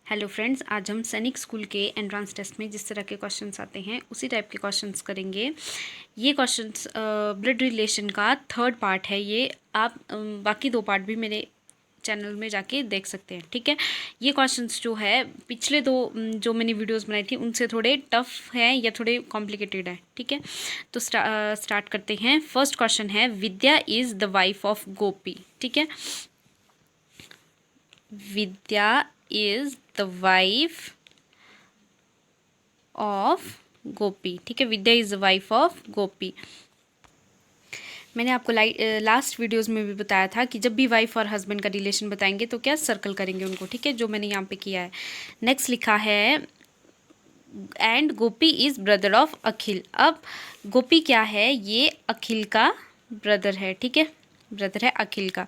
Hello friends, आज हम सैनिक स्कूल के एंट्रेंस टेस्ट में जिस तरह के क्वेश्चंस आते हैं उसी टाइप के क्वेश्चंस करेंगे। ये क्वेश्चंस ब्लड रिलेशन का थर्ड पार्ट है। ये आप बाकी दो पार्ट भी मेरे चैनल में जाके देख सकते हैं, ठीक है। ये क्वेश्चंस जो है पिछले दो जो मैंने वीडियोस बनाई थी उनसे थोड़े टफ हैं या थोड़े कॉम्प्लिकेटेड है, ठीक है। तो स्टार्ट करते हैं। फर्स्ट क्वेश्चन है, विद्या इज़ द वाइफ ऑफ गोपी, ठीक है। विद्या इज द वाइफ ऑफ गोपी, ठीक है। विद्या इज द वाइफ ऑफ गोपी। मैंने आपको लास्ट वीडियोस में भी बताया था कि जब भी वाइफ और हस्बैंड का रिलेशन बताएंगे तो क्या सर्कल करेंगे उनको, ठीक है, जो मैंने यहाँ पे किया है। नेक्स्ट लिखा है, and Gopi is brother of Akhil. अब गोपी क्या है, ये अखिल का ब्रदर है, ठीक है, ब्रदर है अखिल का।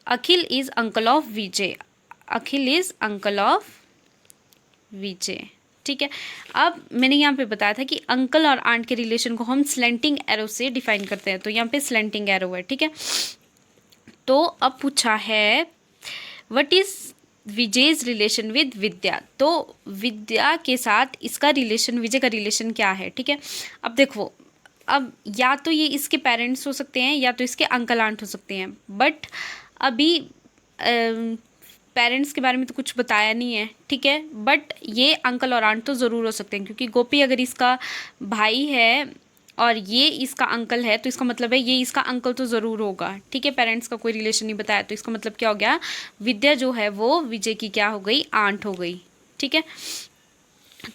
Akhil is uncle of Vijay. Akhil is uncle of Vijay, ठीक है। अब मैंने यहाँ पे बताया था कि अंकल और आंट के रिलेशन को हम स्लेंटिंग एरो से डिफाइन करते हैं, तो यहाँ पे स्लेंटिंग एरो है, ठीक है। तो अब पूछा है, what is Vijay's relation with Vidya. तो विद्या के साथ इसका रिलेशन, विजय का रिलेशन क्या है, ठीक है। अब देखो, अब या तो ये इसके पेरेंट्स हो सकते हैं या तो इसके अंकल आंट हो सकते हैं, बट अभी पेरेंट्स के बारे में तो कुछ बताया नहीं है, ठीक है। बट ये अंकल और आंट तो ज़रूर हो सकते हैं, क्योंकि गोपी अगर इसका भाई है और ये इसका अंकल है तो इसका मतलब है ये इसका अंकल तो ज़रूर होगा, ठीक है। पेरेंट्स का कोई रिलेशन नहीं बताया तो इसका मतलब क्या हो गया, विद्या जो है वो विजय की क्या हो गई, आंट हो गई, ठीक है।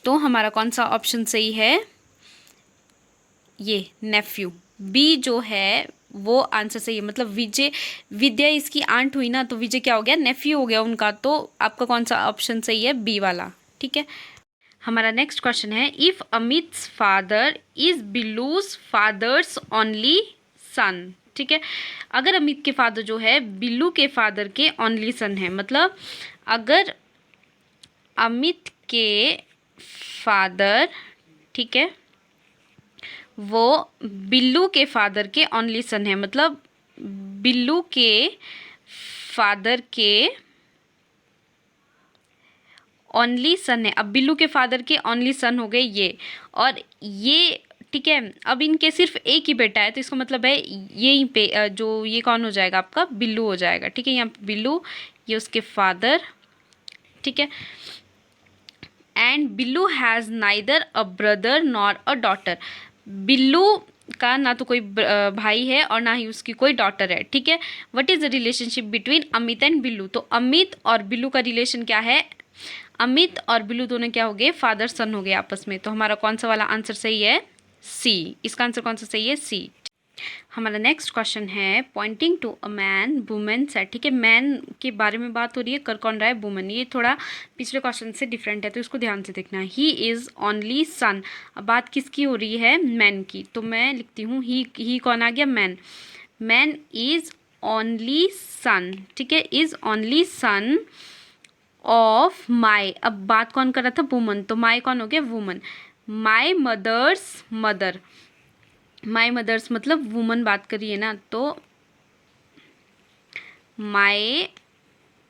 तो हमारा कौन सा ऑप्शन सही है, ये नेफ्यू बी जो है वो आंसर सही है। मतलब विजय, विद्या इसकी आंट हुई ना, तो विजय क्या हो गया, नेफ्यू हो गया उनका। तो आपका कौन सा ऑप्शन सही है, बी वाला, ठीक है। हमारा नेक्स्ट क्वेश्चन है, if Amit's father is Billu's father's only son, ठीक है। अगर अमित के फादर जो है बिल्लू के फादर के ओनली सन है, मतलब अगर अमित के फादर, ठीक है, वो बिल्लू के फादर के ओनली सन है, मतलब बिल्लू के फादर के ओनली सन है। अब बिल्लू के फादर के ओनली सन हो गए ये और ये, ठीक है। अब इनके सिर्फ एक ही बेटा है, तो इसका मतलब है यहीं पे जो ये कौन हो जाएगा, आपका बिल्लू हो जाएगा, ठीक है। यहाँ पे बिल्लू, ये उसके फादर, ठीक है। And Billu has neither a brother nor a daughter. Billu का ना तो कोई भाई है और ना ही उसकी कोई डॉटर है, ठीक है। What is the relationship between Amit and Billu. तो अमित और बिल्लू का रिलेशन क्या है, अमित और बिल्लू दोनों क्या हो गए, फादर सन हो गए आपस में। तो हमारा कौन सा वाला आंसर सही है, सी। इसका आंसर कौन सा सही है, सी। हमारा नेक्स्ट क्वेश्चन है, pointing to a man woman said, ठीक है। मैन के बारे में बात हो रही है, कर कौन रहा है, वुमन। ये थोड़ा पिछले क्वेश्चन से डिफरेंट है तो इसको ध्यान से देखना। ही इज़ ओनली सन। अब बात किसकी हो रही है, मैन की। तो मैं लिखती हूँ ही कौन आ गया, man. Man is only son, ठीक है, इज़ ओनली सन ऑफ माई। अब बात कौन कर रहा था, वुमन, तो माई कौन हो गया, woman. My mother's mother. My mother's मतलब वुमन बात करिए ना, तो माई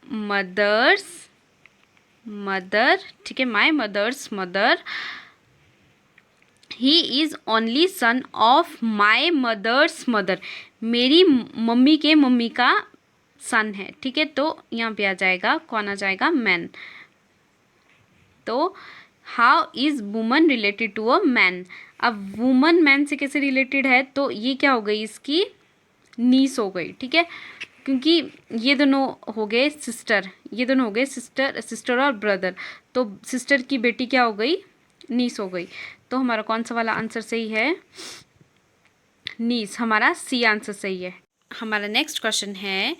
मदर्स मदर, ठीक है, my mother's mother. He is only son of my mother's mother. मेरी मम्मी के मम्मी का सन है, ठीक है। तो यहाँ पे आ जाएगा, कौन आ जाएगा, मैन। तो how is woman related to a man. अब वुमन मैन से कैसे रिलेटेड है, तो ये क्या हो गई, इसकी नीस हो गई, ठीक है, क्योंकि ये दोनों हो गए सिस्टर, ये दोनों हो गए सिस्टर और ब्रदर। तो सिस्टर की बेटी क्या हो गई, नीस हो गई। तो हमारा कौन सा वाला आंसर सही है, नीस। हमारा सी आंसर सही है। हमारा नेक्स्ट क्वेश्चन है,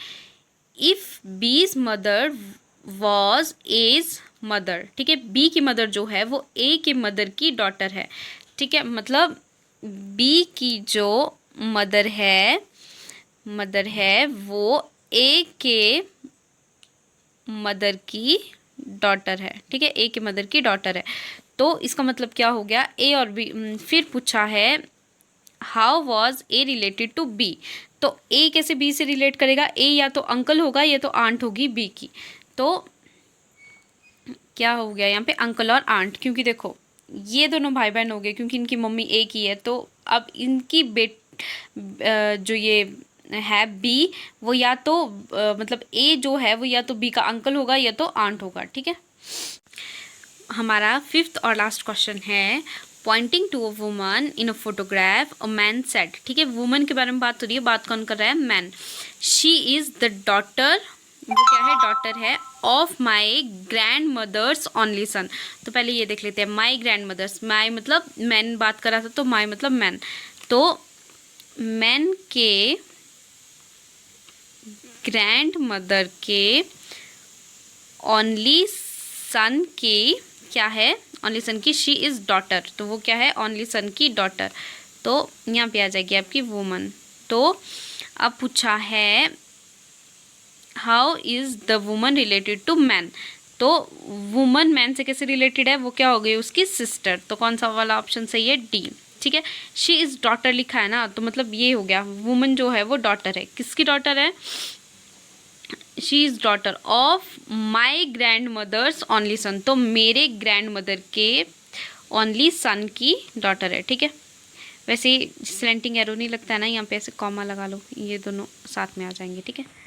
इफ़ बीज मदर वॉज एज मदर, ठीक है। बी की मदर जो है वो ए के मदर की डॉटर है, ठीक है। मतलब बी की जो मदर है वो ए के मदर की डॉटर है, ठीक है, ए के मदर की डॉटर है। तो इसका मतलब क्या हो गया, ए और बी। फिर पूछा है, how was A related to B. तो ए कैसे बी से रिलेट करेगा, ए या तो अंकल होगा या तो आंट होगी बी की। तो क्या हो गया यहाँ पे, अंकल और आंट, क्योंकि देखो ये दोनों भाई बहन हो गए क्योंकि इनकी मम्मी एक ही है। तो अब इनकी जो ये है बी, वो या तो मतलब ए जो है वो या तो बी का अंकल होगा या तो आंट होगा, ठीक है। हमारा फिफ्थ और लास्ट क्वेश्चन है, pointing to a woman in a photograph a man said, ठीक है, वुमन के बारे में बात हो रही है, बात कौन कर रहा है, man. She is the daughter, वो क्या है, डॉटर है, of my grandmother's only son. तो पहले ये देख लेते हैं, माई ग्रैंड मदर्स, माई मतलब मैन बात कर रहा था, तो माई मतलब मैन, तो मैन के ग्रैंड मदर के ओनली सन की क्या है, ओनली सन की शी इज़ डॉटर, तो वो क्या है, ओनली सन की डॉटर। तो यहाँ पे आ जाएगी आपकी वुमन। तो अब पूछा है how is the woman related to man, तो वुमन मैन से कैसे रिलेटेड है, वो क्या हो गई, उसकी सिस्टर। तो कौन सा वाला ऑप्शन सही है, डी, ठीक है। शी इज़ डॉटर लिखा है ना, तो मतलब ये हो गया, वुमन जो है वो डॉटर है, किसकी डॉटर है, she is daughter of my grandmother's only son, तो मेरे ग्रैंड मदर के ओनली सन की डॉटर है, ठीक है। वैसे स्लैंटिंग एरो नहीं लगता है ना, यहाँ पे ऐसे कॉमा लगा लो, ये दोनों साथ में आ जाएंगे, ठीक है।